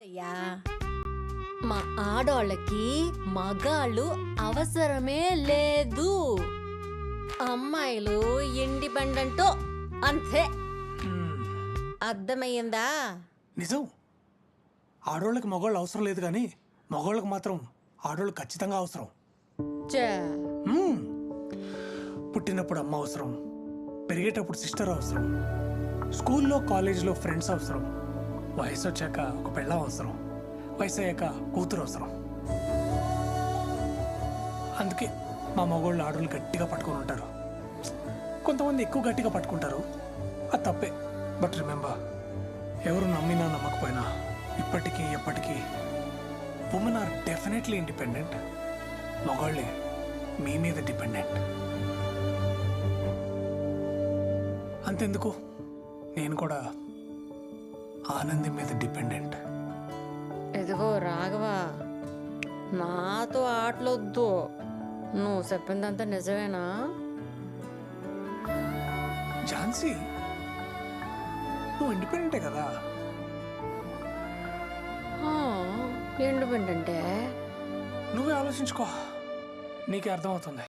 అయ్యా మా ఆడోళ్ళకి మగాళ్ళు అవసరమే లేదు. అమ్మాయిలు ఇండిపెండెంట్ అంతే. అర్థమయ్యిందా? నిజం. ఆడోళ్ళకి మగవాళ్ళు అవసరం లేదు కానీ మగవాళ్ళకి మాత్రం ఆడోళ్ళు ఖచ్చితంగా అవసరం. పుట్టినప్పుడు అమ్మ అవసరం, పెరిగేటప్పుడు సిస్టర్ అవసరం, స్కూల్లో కాలేజీలో ఫ్రెండ్స్ అవసరం, వయసు వచ్చాక ఒక పెళ్ళం అవసరం, వయసు అయ్యాక కూతురు అవసరం. అందుకే మా మగవాళ్ళు ఆడోళ్ళు గట్టిగా పట్టుకొని ఉంటారు. కొంతమంది ఎక్కువ గట్టిగా పట్టుకుంటారు, అది తప్పే. బట్ రిమెంబర్, ఎవరు నమ్మినా నమ్మకపోయినా ఇప్పటికీ ఎప్పటికీ ఉమెన్ ఆర్ డెఫినెట్లీ ఇండిపెండెంట్. మగవాళ్ళే మీ మీద డిపెండెంట్. అంతెందుకు, నేను కూడా ఆనందం మీద డిపెండెంట్. ఇదిగో రాఘవా, నాతో ఆటలొద్దు. నువ్వు చెప్పిందంతా నిజమేనా? ఝాన్సీ, నువ్వు ఇండిపెండెంటే కదా. ఇండిపెండెంటే. నువ్వే ఆలోచించుకో, నీకే అర్థమవుతుంది.